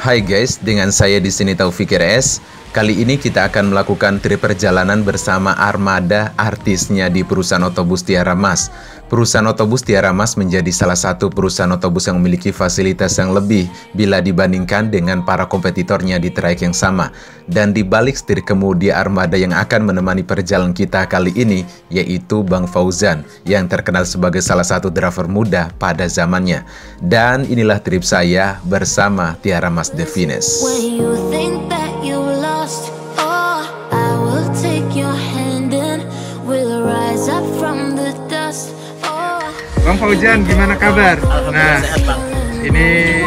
Hai guys, dengan saya di sini Taufik RS. Kali ini kita akan melakukan trip perjalanan bersama Armada artisnya di perusahaan otobus Tiara Mas. Perusahaan otobus Tiara Mas menjadi salah satu perusahaan otobus yang memiliki fasilitas yang lebih bila dibandingkan dengan para kompetitornya di trayek yang sama. Dan di balik setir kemudi Armada yang akan menemani perjalanan kita kali ini, yaitu Bang Fauzan, yang terkenal sebagai salah satu driver muda pada zamannya. Dan inilah trip saya bersama Tiara Mas The Finest. Bang Fauzan, gimana kabar? Nah, sehat, Bang. ini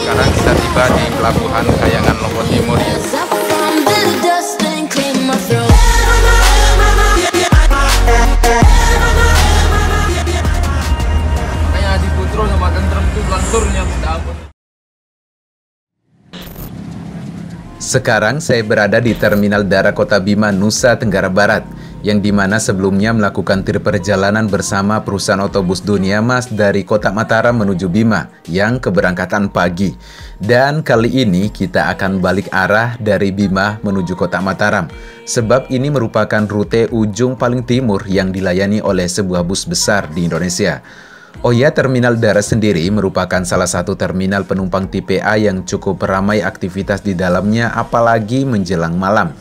Sekarang kita tiba di Pelabuhan Kayangan Lombok Timur ya. Makanya Adi Putro sama Tentrem itu lanturnya minta ampun. Sekarang saya berada di Terminal Dara Kota Bima, Nusa Tenggara Barat, yang dimana sebelumnya melakukan trip perjalanan bersama perusahaan otobus Dunia Mas dari Kota Mataram menuju Bima yang keberangkatan pagi. Dan kali ini kita akan balik arah dari Bima menuju Kota Mataram, sebab ini merupakan rute ujung paling timur yang dilayani oleh sebuah bus besar di Indonesia. Oh ya, Terminal Dara sendiri merupakan salah satu terminal penumpang tipe A yang cukup ramai aktivitas di dalamnya, apalagi menjelang malam.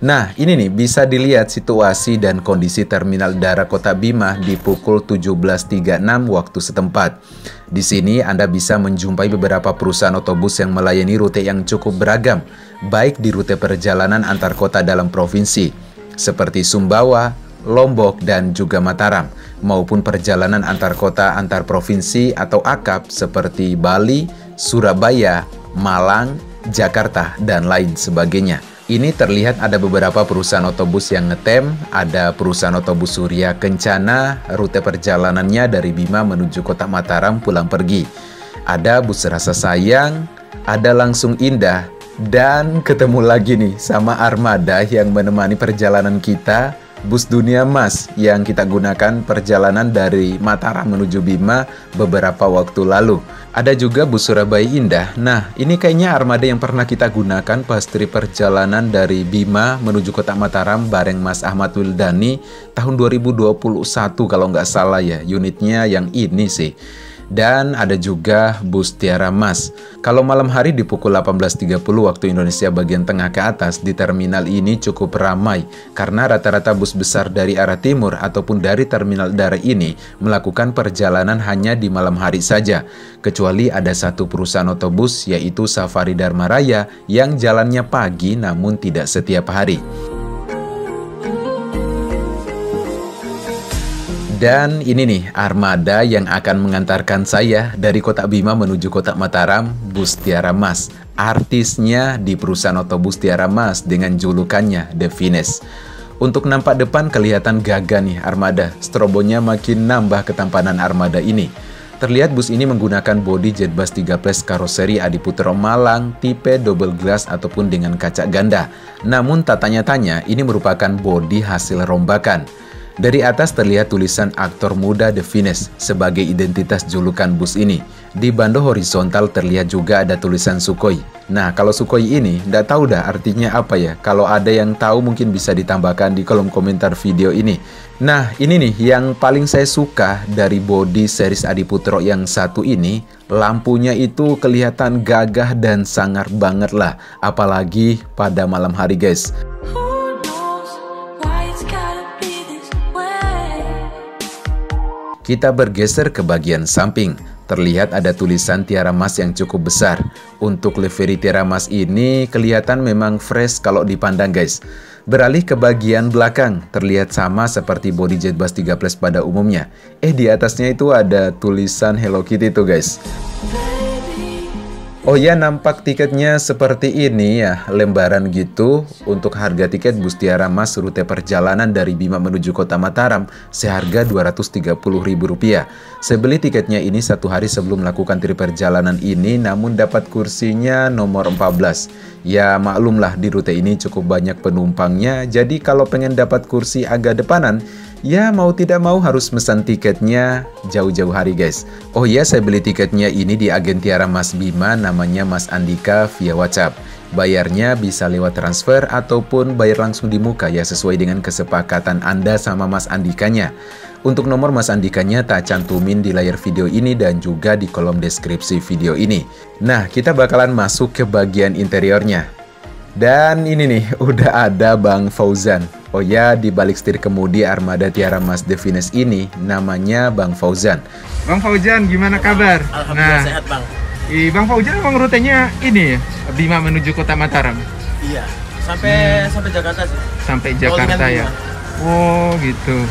Nah, ini nih bisa dilihat situasi dan kondisi Terminal Dara Kota Bima di pukul 17.36 waktu setempat. Di sini Anda bisa menjumpai beberapa perusahaan otobus yang melayani rute yang cukup beragam, baik di rute perjalanan antar kota dalam provinsi, seperti Sumbawa, Lombok, dan juga Mataram, maupun perjalanan antar kota antar provinsi atau AKAP seperti Bali, Surabaya, Malang, Jakarta, dan lain sebagainya. Ini terlihat ada beberapa perusahaan otobus yang ngetem, ada perusahaan otobus Surya Kencana, rute perjalanannya dari Bima menuju Kota Mataram pulang pergi. Ada bus Rasa Sayang, ada Langsung Indah, dan ketemu lagi nih sama Armada yang menemani perjalanan kita, bus Dunia Mas yang kita gunakan perjalanan dari Mataram menuju Bima beberapa waktu lalu. Ada juga bus Surabaya Indah. Nah, ini kayaknya armada yang pernah kita gunakan pas trip perjalanan dari Bima menuju Kota Mataram bareng Mas Ahmad Wildani tahun 2021 kalau nggak salah ya. Unitnya yang ini sih. Dan ada juga bus Tiara Mas. Kalau malam hari di pukul 18.30 waktu Indonesia bagian tengah ke atas, di terminal ini cukup ramai karena rata-rata bus besar dari arah timur ataupun dari Terminal Dara ini melakukan perjalanan hanya di malam hari saja. Kecuali ada satu perusahaan otobus yaitu Safari Dharma Raya yang jalannya pagi namun tidak setiap hari. Dan ini nih armada yang akan mengantarkan saya dari Kota Bima menuju Kota Mataram, bus Tiara Mas. Artisnya di perusahaan otobus Tiara Mas dengan julukannya The Finest. Untuk nampak depan kelihatan gagah nih armada, strobonya makin nambah ketampanan armada ini. Terlihat bus ini menggunakan bodi Jetbus 3 Plus karoseri Adi Putro Malang tipe double glass ataupun dengan kaca ganda. Namun tak tanya-tanya ini merupakan bodi hasil rombakan. Dari atas terlihat tulisan aktor muda The Finest sebagai identitas julukan bus ini. Di bando horizontal terlihat juga ada tulisan Sukhoi. Nah, kalau Sukhoi ini nggak tahu dah artinya apa ya. Kalau ada yang tahu mungkin bisa ditambahkan di kolom komentar video ini. Nah, ini nih yang paling saya suka dari bodi series Adi Putro yang satu ini. Lampunya itu kelihatan gagah dan sangar banget lah. Apalagi pada malam hari guys. Kita bergeser ke bagian samping. Terlihat ada tulisan Tiara Mas yang cukup besar. Untuk livery Tiara Mas ini kelihatan memang fresh kalau dipandang guys. Beralih ke bagian belakang, terlihat sama seperti bodi Jetbus 3 Plus pada umumnya. Di atasnya itu ada tulisan Hello Kitty tuh guys. Oh ya, nampak tiketnya seperti ini ya, lembaran gitu. Untuk harga tiket bus Tiara Mas rute perjalanan dari Bima menuju Kota Mataram seharga Rp230.000. Saya beli tiketnya ini 1 hari sebelum melakukan trip perjalanan ini, namun dapat kursinya nomor 14. Ya maklumlah, di rute ini cukup banyak penumpangnya, jadi kalau pengen dapat kursi agak depanan, ya mau tidak mau harus mesan tiketnya jauh-jauh hari guys. Oh ya, saya beli tiketnya ini di agen Tiara Mas Bima, namanya Mas Andika via WhatsApp. Bayarnya bisa lewat transfer ataupun bayar langsung di muka ya, sesuai dengan kesepakatan Anda sama Mas Andikanya. Untuk nomor Mas Andikanya tak cantumin di layar video ini dan juga di kolom deskripsi video ini. Nah, kita bakalan masuk ke bagian interiornya. Dan ini nih, udah ada Bang Fauzan. Oh ya, di balik setir kemudi armada Tiara Mas The Finest ini namanya Bang Fauzan. Bang Fauzan, gimana kabar? Alhamdulillah sehat Bang. Bang Fauzan emang rutenya ini ya, Bima menuju Kota Mataram? Iya, sampai Jakarta sih. Sampai Jakarta ya? Oh gitu.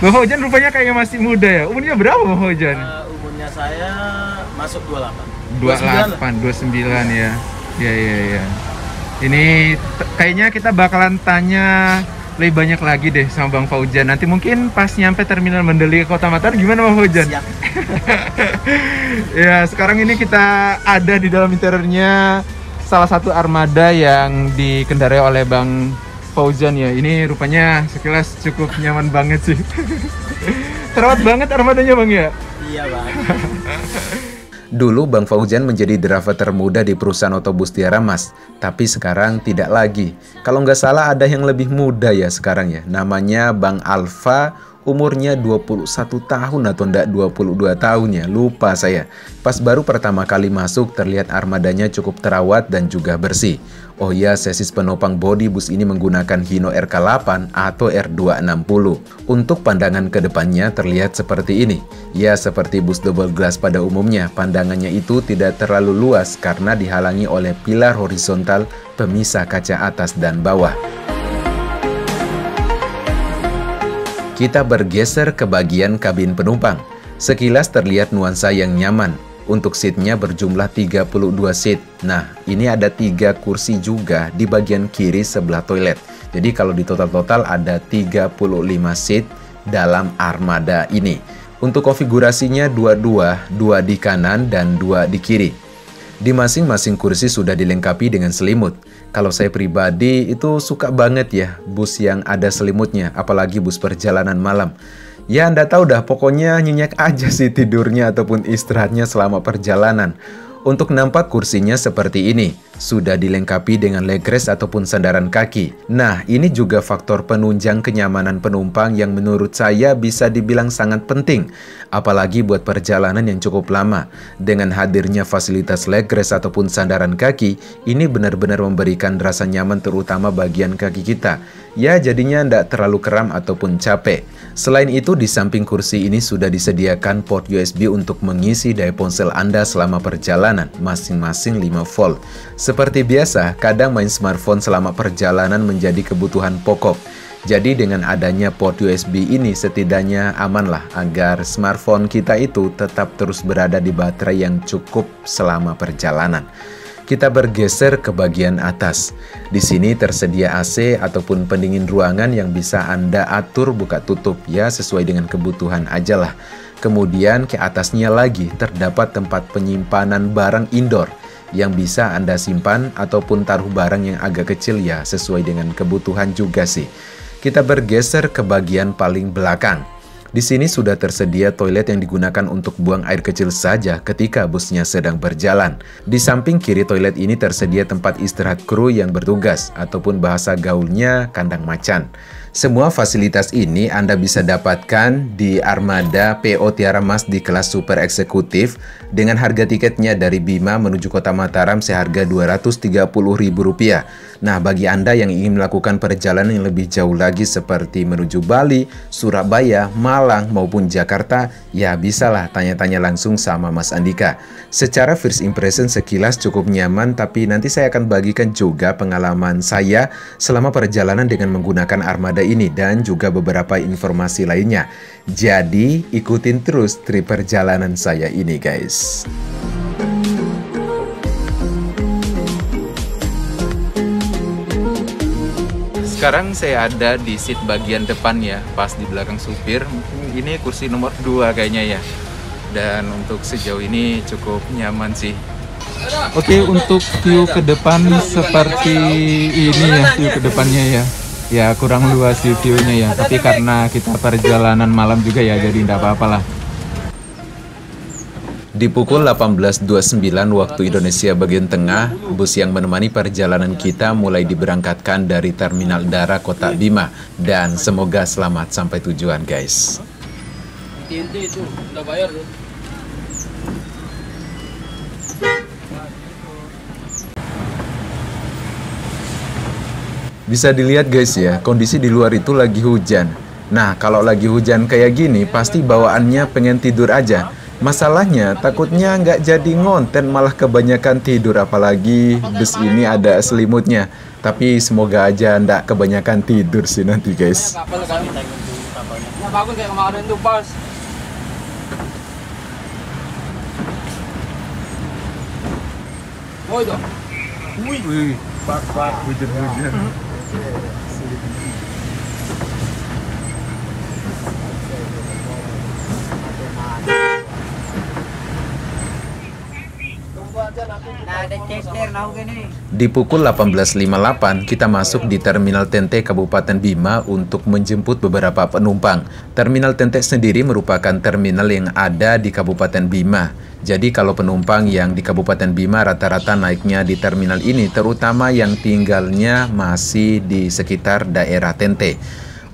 Bang Fauzan rupanya kayak masih muda ya. Umurnya berapa Bang Fauzan? Umurnya saya masuk 28. 29 ya. Iya. Ini kayaknya kita bakalan tanya lebih banyak lagi deh sama Bang Fauzan. Nanti mungkin pas nyampe terminal Mandalika Kota Mataram, gimana Bang Fauzan? Siap. Ya, sekarang ini kita ada di dalam interiornya salah satu armada yang dikendarai oleh Bang Fauzan ya. Ini rupanya sekilas cukup nyaman banget sih. Terawat banget armadanya Bang ya? Iya Bang. Dulu Bang Fauzan menjadi driver termuda di perusahaan otobus Tiara Mas, tapi sekarang tidak lagi. Kalau nggak salah ada yang lebih muda ya sekarang ya, namanya Bang Alfa, umurnya 21 tahun atau enggak 22 tahun ya, lupa saya. Pas baru pertama kali masuk terlihat armadanya cukup terawat dan juga bersih. Oh ya, sasis penopang bodi bus ini menggunakan Hino RK8 atau R260. Untuk pandangan ke depannya terlihat seperti ini. Ya, seperti bus double glass pada umumnya, pandangannya itu tidak terlalu luas karena dihalangi oleh pilar horizontal pemisah kaca atas dan bawah. Kita bergeser ke bagian kabin penumpang. Sekilas terlihat nuansa yang nyaman. Untuk seatnya berjumlah 32 seat. Nah, ini ada 3 kursi juga di bagian kiri sebelah toilet. Jadi kalau di total ada 35 seat dalam armada ini. Untuk konfigurasinya 2 di kanan dan 2 di kiri. Di masing-masing kursi sudah dilengkapi dengan selimut. Kalau saya pribadi itu suka banget ya bus yang ada selimutnya, apalagi bus perjalanan malam. Ya Anda tahu dah, pokoknya nyenyak aja sih tidurnya ataupun istirahatnya selama perjalanan. Untuk nampak kursinya seperti ini, sudah dilengkapi dengan leg rest ataupun sandaran kaki. Nah, ini juga faktor penunjang kenyamanan penumpang yang menurut saya bisa dibilang sangat penting. Apalagi buat perjalanan yang cukup lama. Dengan hadirnya fasilitas leg rest ataupun sandaran kaki, ini benar-benar memberikan rasa nyaman terutama bagian kaki kita. Ya, jadinya tidak terlalu kram ataupun capek. Selain itu, di samping kursi ini sudah disediakan port USB untuk mengisi daya ponsel Anda selama perjalanan, masing-masing 5 volt. Seperti biasa, kadang main smartphone selama perjalanan menjadi kebutuhan pokok. Jadi dengan adanya port USB ini setidaknya amanlah agar smartphone kita itu tetap terus berada di baterai yang cukup selama perjalanan. Kita bergeser ke bagian atas. Di sini tersedia AC ataupun pendingin ruangan yang bisa Anda atur buka tutup ya, sesuai dengan kebutuhan aja lah. Kemudian ke atasnya lagi terdapat tempat penyimpanan barang indoor yang bisa Anda simpan ataupun taruh barang yang agak kecil ya, sesuai dengan kebutuhan juga sih. Kita bergeser ke bagian paling belakang. Di sini sudah tersedia toilet yang digunakan untuk buang air kecil saja ketika busnya sedang berjalan. Di samping kiri toilet ini tersedia tempat istirahat kru yang bertugas, ataupun bahasa gaulnya kandang macan. Semua fasilitas ini Anda bisa dapatkan di armada PO Tiara Mas di kelas super eksekutif dengan harga tiketnya dari Bima menuju Kota Mataram seharga Rp230.000. Nah, bagi Anda yang ingin melakukan perjalanan yang lebih jauh lagi seperti menuju Bali, Surabaya, Malang maupun Jakarta, ya bisalah tanya-tanya langsung sama Mas Andika. Secara first impression sekilas cukup nyaman, tapi nanti saya akan bagikan juga pengalaman saya selama perjalanan dengan menggunakan armada ini dan juga beberapa informasi lainnya. Jadi ikutin terus trip perjalanan saya ini guys. Sekarang saya ada di seat bagian depan ya, pas di belakang supir. Ini kursi nomor 2 kayaknya ya. Dan untuk sejauh ini cukup nyaman sih. Oke, untuk view ke depan seperti ini ya, view ke depannya ya. Ya kurang luas sih view-nya ya, tapi karena kita perjalanan malam juga ya, jadi tidak apa-apa lah. Di pukul 18.29 waktu Indonesia bagian tengah, bus yang menemani perjalanan kita mulai diberangkatkan dari Terminal Dara Kota Bima. Dan semoga selamat sampai tujuan guys. Inti itu udah bayar tuh. Bisa dilihat guys ya, kondisi di luar itu lagi hujan. Nah, kalau lagi hujan kayak gini, pasti bawaannya pengen tidur aja. Masalahnya, takutnya nggak jadi ngonten, malah kebanyakan tidur. Apalagi bus ini ada selimutnya. Tapi semoga aja nggak kebanyakan tidur sih nanti guys. Kapal kan? Ya bagus kayak kemarin tuh pas. Oh itu. Wih, pak, hujan-hujan. Di pukul 18.58, kita masuk di Terminal Tente Kabupaten Bima untuk menjemput beberapa penumpang. Terminal Tente sendiri merupakan terminal yang ada di Kabupaten Bima. Jadi kalau penumpang yang di Kabupaten Bima rata-rata naiknya di terminal ini, terutama yang tinggalnya masih di sekitar daerah Tente.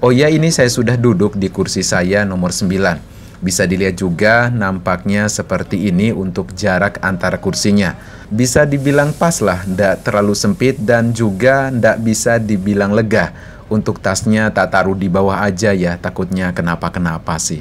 Oh ya, ini saya sudah duduk di kursi saya nomor 9. Bisa dilihat juga nampaknya seperti ini untuk jarak antara kursinya. Bisa dibilang pas lah, ndak terlalu sempit dan juga ndak bisa dibilang lega. Untuk tasnya tak taruh di bawah aja ya, takutnya kenapa-kenapa sih.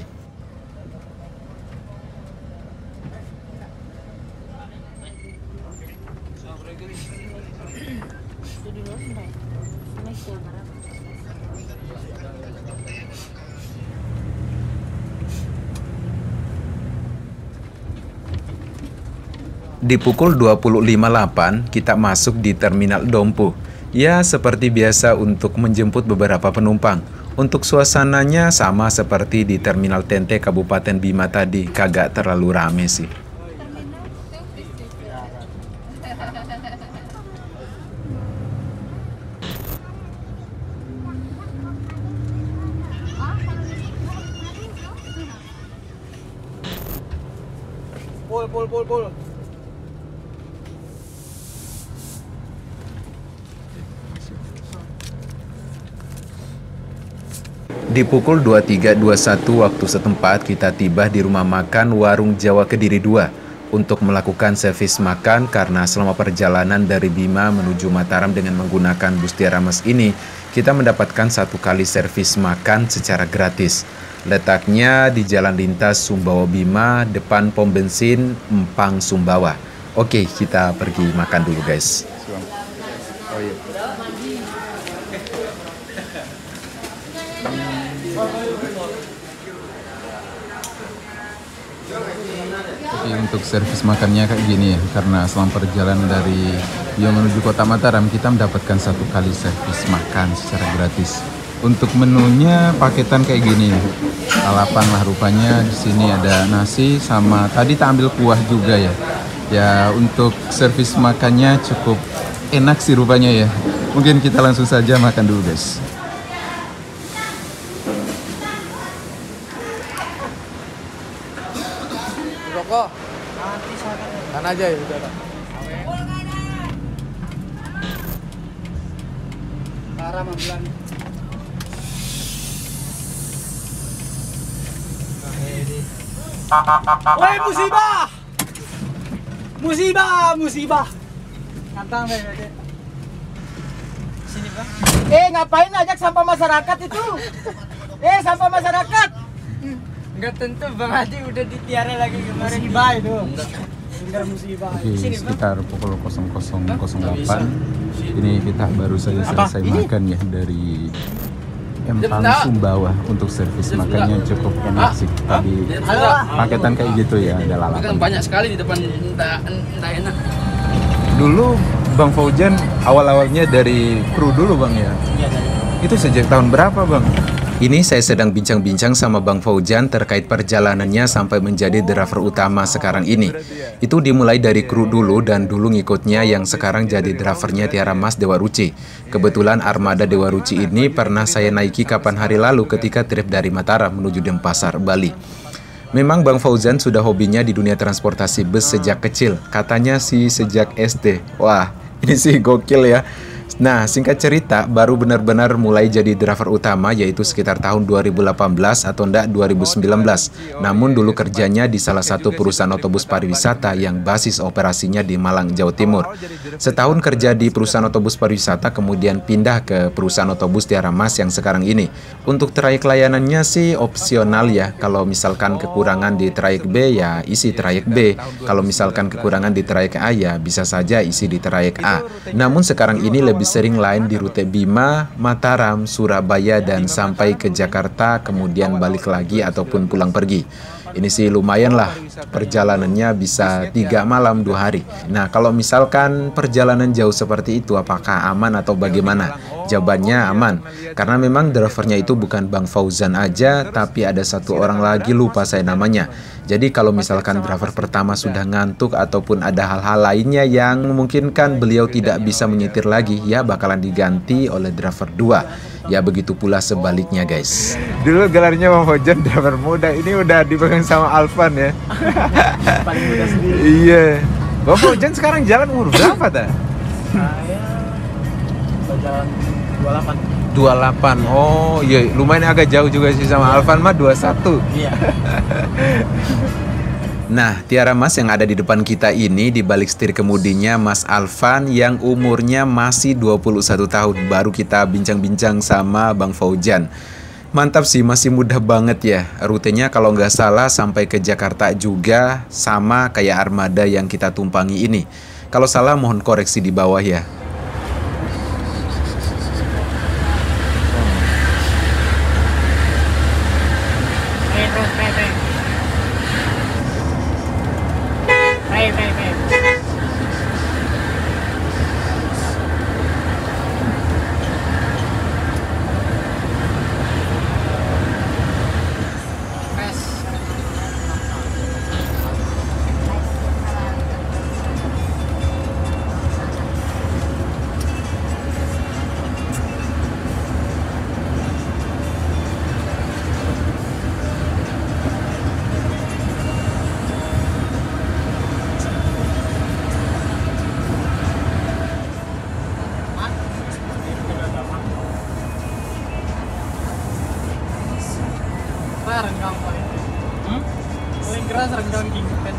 Di pukul 20.58 kita masuk di Terminal Dompu. Ya seperti biasa untuk menjemput beberapa penumpang. Untuk suasananya sama seperti di Terminal Tente Kabupaten Bima tadi, kagak terlalu rame sih. Pul. Di pukul 23.21 waktu setempat, kita tiba di rumah makan Warung Jawa Kediri 2 untuk melakukan servis makan karena selama perjalanan dari Bima menuju Mataram dengan menggunakan bus Tiara Mas ini, kita mendapatkan 1 kali servis makan secara gratis. Letaknya di Jalan Lintas Sumbawa Bima, depan pom bensin Empang Sumbawa. Oke, kita pergi makan dulu guys. Oh iya. Oke, untuk servis makannya kayak gini ya, karena selama perjalanan dari Bima menuju Kota Mataram kita mendapatkan 1 kali servis makan secara gratis. Untuk menunya paketan kayak gini, lalapan lah rupanya. Di sini ada nasi sama tadi tak ambil kuah juga ya. Ya untuk servis makannya cukup enak sih rupanya ya. Mungkin kita langsung saja makan dulu guys. Rokok. Kan aja ya udah. Parah bulan. Woi musibah! Musibah! Ngantang deh. Sini Pak. Ngapain ajak sampah masyarakat itu? Sampah masyarakat. Enggak tentu Bang Adi udah ditiara lagi kemarin. Musibah itu. Musibah. Oke, sekitar pukul 00.08 ini kita baru saja selesai makan ya dari Empang Sumbawa. Untuk servis makannya cukup enak sih. Tadi paketan kayak gitu ya, ada lalapan. Banyak sekali di depan, entah enak. Dulu Bang Faujan awal-awalnya dari kru dulu Bang ya? Iya, Itu sejak tahun berapa, Bang? Ini saya sedang bincang-bincang sama Bang Fauzan terkait perjalanannya sampai menjadi driver utama sekarang ini. Itu dimulai dari kru dulu dan dulu ngikutnya yang sekarang jadi drivernya Tiara Mas Dewa Ruci. Kebetulan armada Dewa Ruci ini pernah saya naiki kapan hari lalu ketika trip dari Mataram menuju Denpasar, Bali. Memang Bang Fauzan sudah hobinya di dunia transportasi bus sejak kecil. Katanya sih sejak SD. Wah, ini sih gokil ya. Nah, singkat cerita, baru benar-benar mulai jadi driver utama yaitu sekitar tahun 2018 atau enggak 2019. Namun dulu kerjanya di salah satu perusahaan otobus pariwisata yang basis operasinya di Malang, Jawa Timur. Setahun kerja di perusahaan otobus pariwisata, kemudian pindah ke perusahaan otobus Tiara Mas yang sekarang ini. Untuk trayek layanannya sih opsional ya. Kalau misalkan kekurangan di trayek B ya isi trayek B. Kalau misalkan kekurangan di trayek A ya bisa saja isi di trayek A. Namun sekarang ini lebih sering lain di rute Bima, Mataram, Surabaya, dan sampai ke Jakarta, kemudian balik lagi ataupun pulang pergi. Ini sih lumayan lah, perjalanannya bisa 3 malam 2 hari. Nah, kalau misalkan perjalanan jauh seperti itu, apakah aman atau bagaimana? Jawabannya aman, karena memang drivernya itu bukan Bang Fauzan aja, tapi ada satu orang lagi, lupa saya namanya. Jadi kalau misalkan driver pertama sudah ngantuk ataupun ada hal-hal lainnya yang memungkinkan beliau tidak bisa menyetir lagi, ya bakalan diganti oleh driver 2. Ya begitu pula sebaliknya guys. Dulu gelarnya Bang Fauzan driver muda, ini udah dipegang sama Alvan ya. Paling muda sendiri. Iya. Bang Fauzan sekarang jalan umur berapa dah? Saya berjalan 28. 28. Oh iya, lumayan agak jauh juga sih sama Alvan mah 21. Iya. Nah, Tiara Mas yang ada di depan kita ini di balik setir kemudinya Mas Alvan yang umurnya masih 21 tahun. Baru kita bincang-bincang sama Bang Fauzan. Mantap sih, masih mudah banget ya. Rutenya kalau nggak salah sampai ke Jakarta juga sama kayak armada yang kita tumpangi ini. Kalau salah mohon koreksi di bawah ya. Renggang paling paling keras renggang kingpin.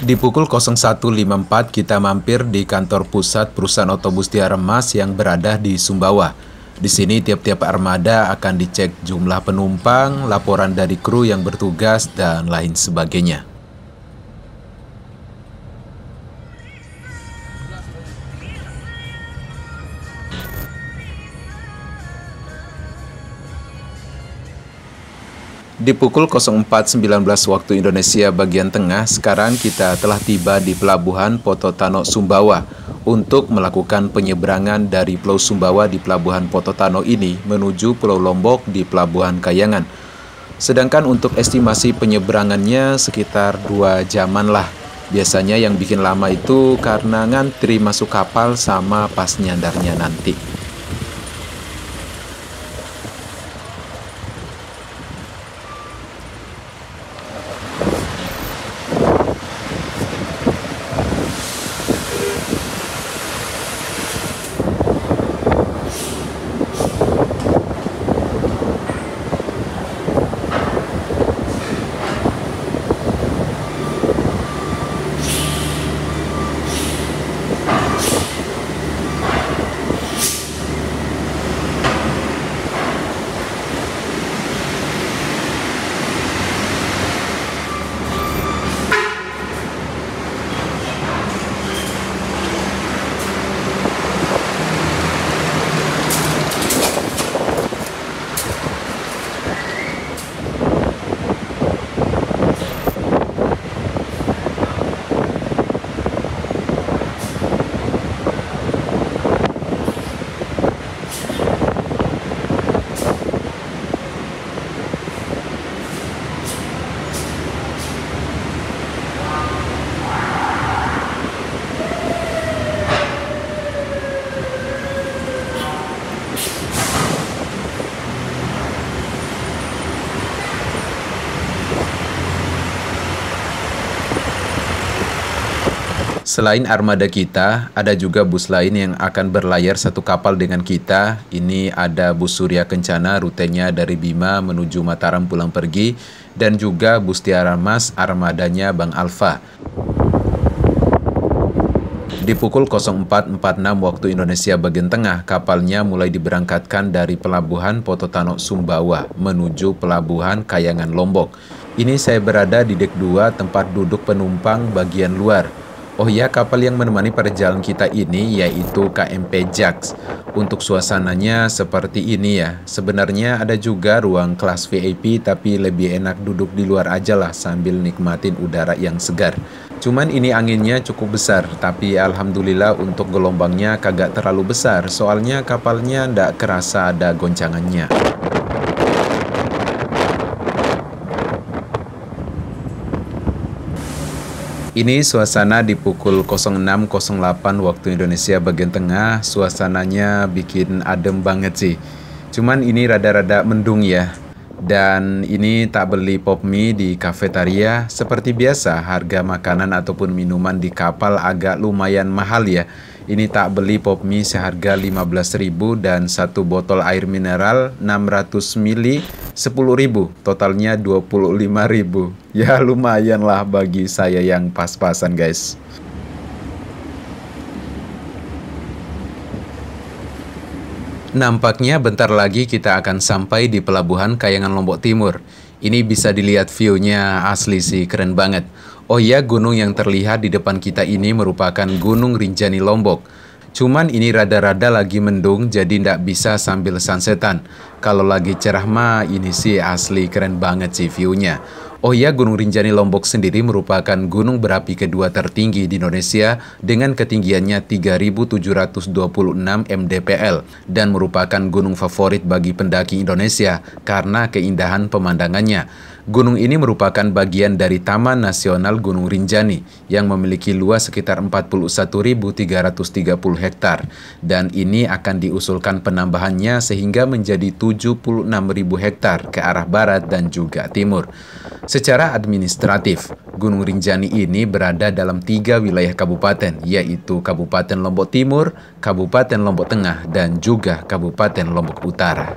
Di pukul 01.54 kita mampir di kantor pusat perusahaan otobus Tiara Mas yang berada di Sumbawa. Di sini tiap-tiap armada akan dicek jumlah penumpang, laporan dari kru yang bertugas, dan lain sebagainya. Di pukul 04.19 waktu Indonesia bagian tengah, sekarang kita telah tiba di Pelabuhan Pototano Sumbawa untuk melakukan penyeberangan dari Pulau Sumbawa di Pelabuhan Pototano ini menuju Pulau Lombok di Pelabuhan Kayangan. Sedangkan untuk estimasi penyeberangannya sekitar 2 jaman lah. Biasanya yang bikin lama itu karena ngantri masuk kapal sama pas nyandarnya nanti. Selain armada kita, ada juga bus lain yang akan berlayar satu kapal dengan kita. Ini ada bus Surya Kencana, rutenya dari Bima menuju Mataram pulang pergi, dan juga bus Tiara Mas, armadanya Bang Alfa. Di pukul 04.46 waktu Indonesia bagian tengah, kapalnya mulai diberangkatkan dari Pelabuhan Pototano Sumbawa menuju Pelabuhan Kayangan Lombok. Ini saya berada di dek 2 tempat duduk penumpang bagian luar. Oh ya, kapal yang menemani perjalanan kita ini yaitu KMP Jax. Untuk suasananya seperti ini ya. Sebenarnya ada juga ruang kelas VIP, tapi lebih enak duduk di luar aja lah sambil nikmatin udara yang segar. Cuman ini anginnya cukup besar, tapi alhamdulillah untuk gelombangnya kagak terlalu besar, soalnya kapalnya ndak kerasa ada goncangannya. Ini suasana di pukul 06.08 waktu Indonesia bagian tengah. Suasananya bikin adem banget sih. Cuman ini rada-rada mendung ya. Dan ini tak beli pop mie di kafetaria. Seperti biasa, harga makanan ataupun minuman di kapal agak lumayan mahal ya. Ini tak beli pop mie seharga 15.000 dan satu botol air mineral 600 ml 10.000, totalnya 25.000. Ya lumayan lah bagi saya yang pas-pasan guys. Nampaknya bentar lagi kita akan sampai di Pelabuhan Kayangan Lombok Timur. Ini bisa dilihat view-nya, asli sih keren banget. Oh iya, gunung yang terlihat di depan kita ini merupakan Gunung Rinjani Lombok. Cuman ini rada-rada lagi mendung, jadi ndak bisa sambil sunsetan. Kalau lagi cerah mah ini sih asli keren banget sih view-nya. Oh ya, Gunung Rinjani Lombok sendiri merupakan gunung berapi kedua tertinggi di Indonesia dengan ketinggiannya 3.726 mdpl dan merupakan gunung favorit bagi pendaki Indonesia karena keindahan pemandangannya. Gunung ini merupakan bagian dari Taman Nasional Gunung Rinjani yang memiliki luas sekitar 41.330 hektar dan ini akan diusulkan penambahannya sehingga menjadi 76.000 hektar ke arah barat dan juga timur. Secara administratif, Gunung Rinjani ini berada dalam 3 wilayah kabupaten, yaitu Kabupaten Lombok Timur, Kabupaten Lombok Tengah, dan juga Kabupaten Lombok Utara.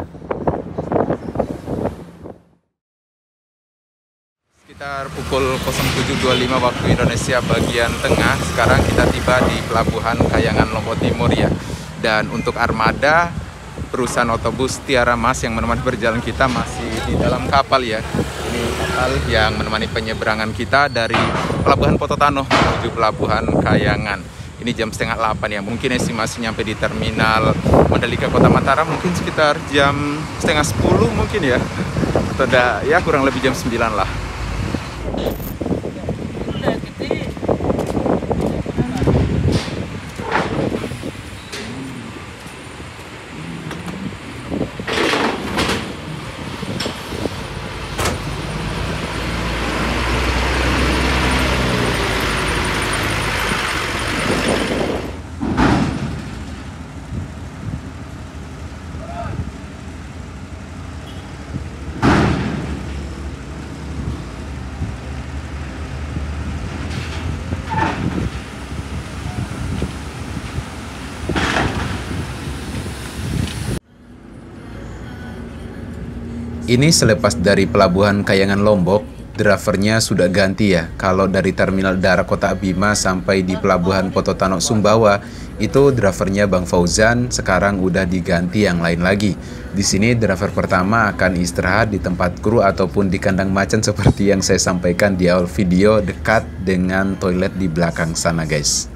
Sekitar pukul 07.25 waktu Indonesia bagian tengah, sekarang kita tiba di Pelabuhan Kayangan Lombok Timur ya. Dan untuk armada, perusahaan otobus Tiara Mas yang menemani perjalanan kita masih di dalam kapal ya. Ini kapal yang menemani penyeberangan kita dari Pelabuhan Pototano menuju Pelabuhan Kayangan. Ini jam 7:30 ya, mungkin estimasi nyampe di terminal Mandalika Kota Mataram mungkin sekitar jam 9:30 mungkin ya. Atau ya kurang lebih jam 9 lah. Ini selepas dari Pelabuhan Kayangan Lombok, drivernya sudah ganti ya. Kalau dari Terminal Darat Kota Bima sampai di Pelabuhan Pototano Sumbawa, itu drivernya Bang Fauzan, sekarang udah diganti yang lain lagi. Di sini driver pertama akan istirahat di tempat kru ataupun di kandang macan seperti yang saya sampaikan di awal video, dekat dengan toilet di belakang sana guys.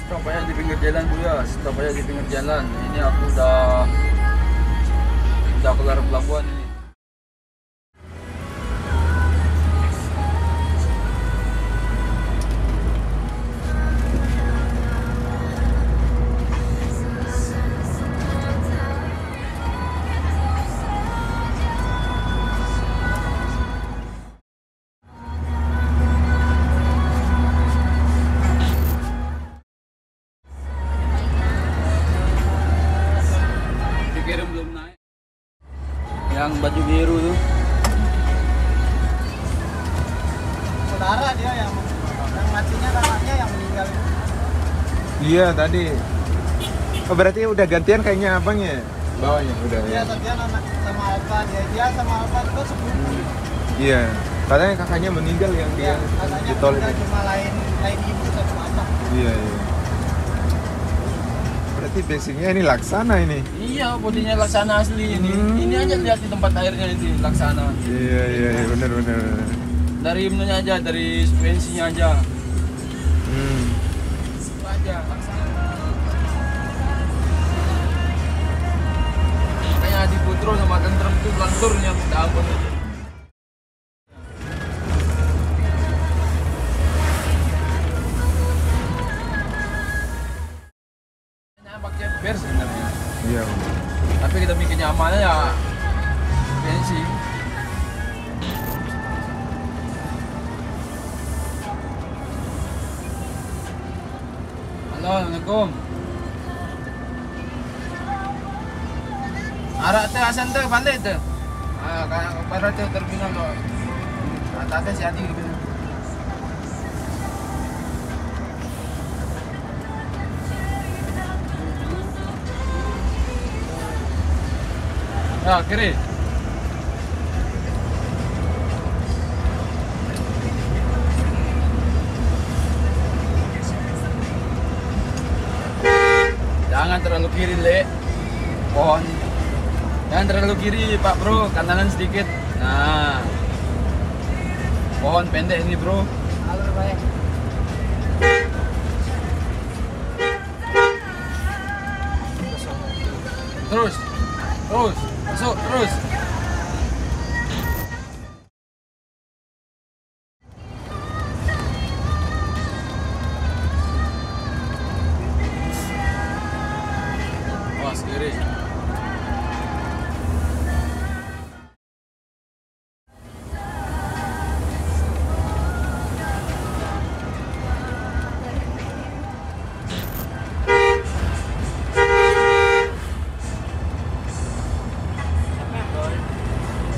Stop aja di pinggir jalan Bu ya, stop aja di pinggir jalan. Ini aku udah udah keluar pelabuhan ini. Dikirim belum naik. Yang baju biru tuh. Saudara dia yang matinya kakaknya yang meninggal. Iya tadi. Oh berarti udah gantian kayaknya abangnya bawahnya udah Dia ya. gantian anak sama Alfa, dia sama Alfa itu sepupu. Iya. Katanya kakaknya meninggal yang dia Kakaknya di tol meninggal itu. cuma lain ibu satu bapak. Iya iya. Berarti basicnya ini Laksana ini. Iya, bodinya Laksana asli ini. Ini aja lihat di tempat airnya ini Laksana. Iya iya iya, benar benar. Dari ininya aja, dari suspensinya aja. Itu aja Laksana. Makanya Adi Putro sama Tentrem itu lanturnya minta ampun aja. Pakai ber sebenarnya. Iya. benar. Tapi kita bikin nyamannya ya bensin. Halo, Assalamualaikum. Arah teh asan teh balik teh. Kayak pada teh terminal loh. Tata si Adi gitu. Ya, kiri. Jangan terlalu kiri, Le. Pohon. Jangan terlalu kiri, Pak Bro. Kanan sedikit. Nah. Pohon pendek ini, Bro. Alur baik. Terus. Terus. Masuk, terus. Awas kiri.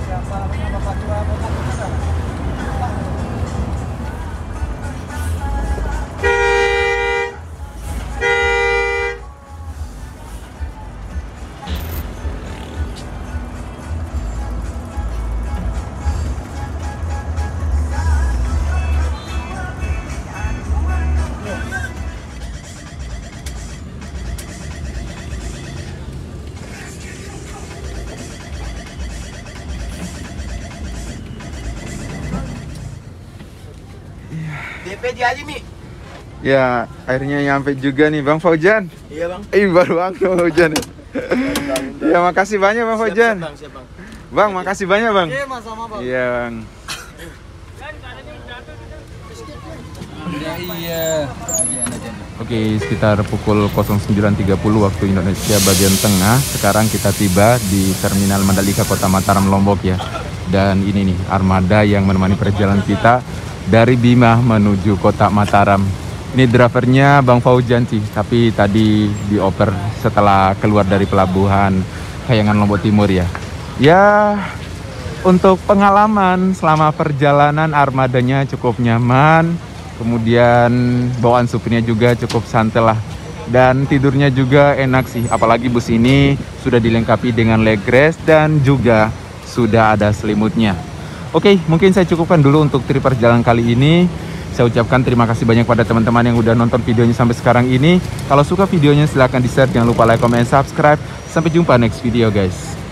Siapa namanya bapak tua bapak tua? DP dia aja Mi. Ya, akhirnya nyampe juga nih Bang Fauzan. Iya bang. Baru Bang Fauzan. Ya, makasih banyak Bang Fauzan. Siap bang. Bang, makasih banyak Bang. Oke mas sama bang. Iya Bang. Iya. Oke, sekitar pukul 09.30 waktu Indonesia bagian tengah. Sekarang kita tiba di Terminal Mandalika Kota Mataram, Lombok ya. Dan ini nih armada yang menemani perjalanan kita dari Bima menuju Kota Mataram. Ini drivernya Bang Fauzan sih, tapi tadi dioper setelah keluar dari pelabuhan Kayangan Lombok Timur ya. Ya, untuk pengalaman selama perjalanan armadanya cukup nyaman. Kemudian bawaan supirnya juga cukup santai lah. Dan tidurnya juga enak sih, apalagi bus ini sudah dilengkapi dengan leg rest dan juga sudah ada selimutnya. Oke, mungkin saya cukupkan dulu untuk trip perjalanan kali ini. Saya ucapkan terima kasih banyak pada teman-teman yang udah nonton videonya sampai sekarang ini. Kalau suka videonya silahkan di-share, jangan lupa like, comment, subscribe. Sampai jumpa next video guys.